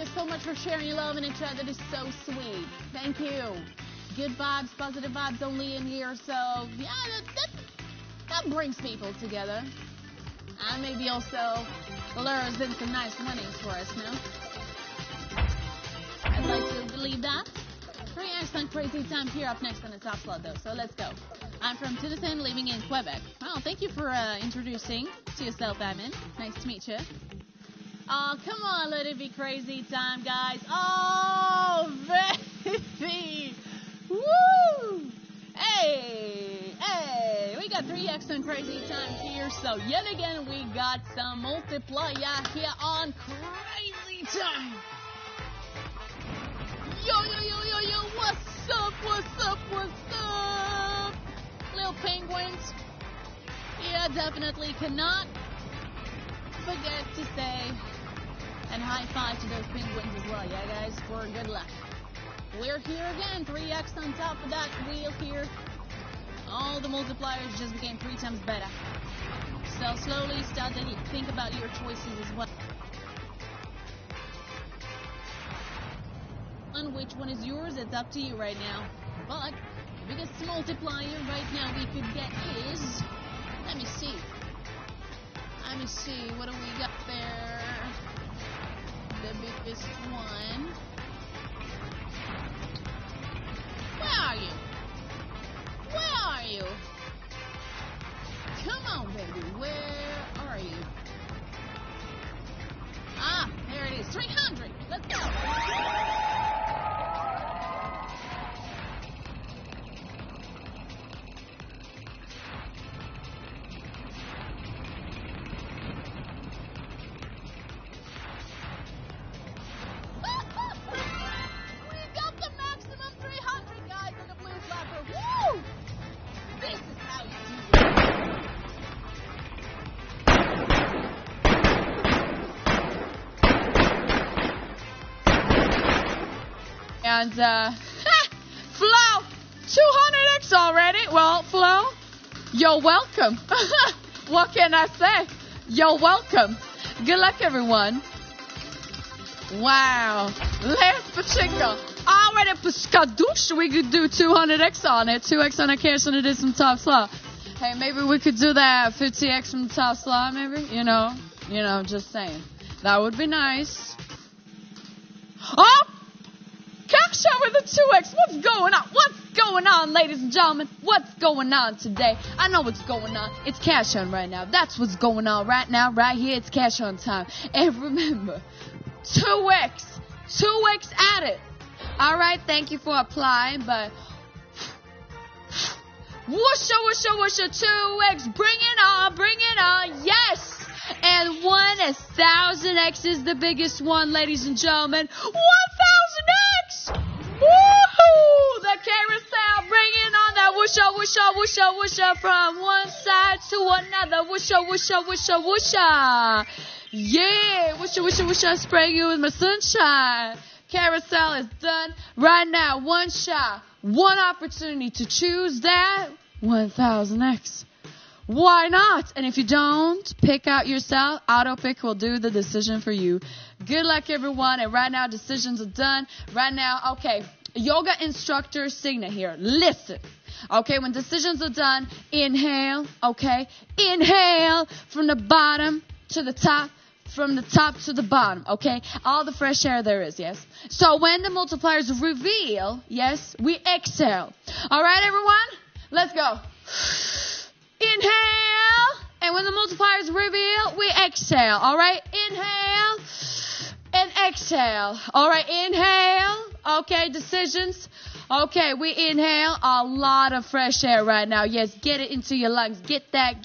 you so much for sharing your love and each other. That is so sweet. Thank you. Good vibes, positive vibes only in here. So, yeah, that brings people together. And maybe also lures in some nice winnings for us, no? I'd like to believe that. Very excellent, crazy time here up next on the top slot, though. So let's go. I'm from Tidison, living in Quebec. Well, thank you for introducing to yourself, Amin. Nice to meet you. Oh, come on, let it be crazy time, guys. Oh, baby. Woo! Hey, we got 3 excellent crazy times here. So yet again, we got some multiplier here on Crazy Time. Yo, what's up? Little penguins. Yeah, definitely cannot forget to say and high five to those penguins as well, yeah, guys, for good luck. We're here again, 3x on top of that wheel here. All the multipliers just became 3 times better. So slowly start to think about your choices as well. And which one is yours? It's up to you right now. But the biggest multiplier right now we could get is, let me see, what do we got there? The biggest one. Where are you? Come on, baby. Where are you? Ah, there it is. 300. Let's go. And, Flo, 200x already. Well, Flo, you're welcome. What can I say? You're welcome. Good luck, everyone. Wow. Let's Pachinko. Already Paskadoosh. We could do 200x on it. 2x on a cash and it is some top slot. Hey, maybe we could do that 50x from the top slot, maybe? You know, just saying. That would be nice. Oh! Cash out with a 2x. What's going on? What's going on, ladies and gentlemen? What's going on today? I know what's going on. It's cash on right now. That's what's going on right now, right here. It's cash on time. And remember, 2x. 2x at it. All right, thank you for applying, but whoosha, 2x. Bring it on. Yes. And 1,000x is the biggest one, ladies and gentlemen. 1,000x! Woohoo! The carousel, bring it on that whoosha from one side to another. Whoosha. Yeah, whoosha, spraying you with my sunshine. Carousel is done right now. One shot, one opportunity to choose that 1,000x. Why not? And if you don't pick out yourself, AutoPick will do the decision for you. Good luck, everyone. And right now, decisions are done. Right now, okay, yoga instructor Signa here. Listen. Okay, when decisions are done, inhale, okay? Inhale from the bottom to the top, from the top to the bottom, okay? All the fresh air there is, yes? So when the multipliers reveal, yes, we exhale. All right, everyone? Let's go. Inhale, and when the multipliers reveal, we exhale, all right? Inhale and exhale, all right? Inhale, okay, decisions. Okay, we inhale a lot of fresh air right now. Yes, get it into your lungs. Get that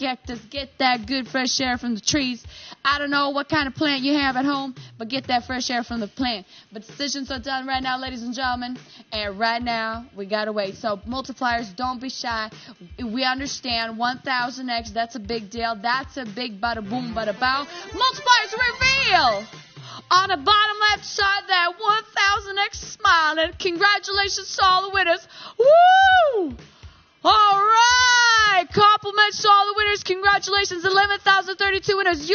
good fresh air from the trees. I don't know what kind of plant you have at home, but get that fresh air from the plant. But decisions are done right now, ladies and gentlemen. And right now, we got to wait. So multipliers, don't be shy. We understand 1,000x, that's a big deal. That's a big bada boom, bada bow. Multipliers reveal. On the bottom left side, that 1,000x smile. And congratulations to all the winners. Woo! All right. Compliments to all the winners. Congratulations. 11,032 winners.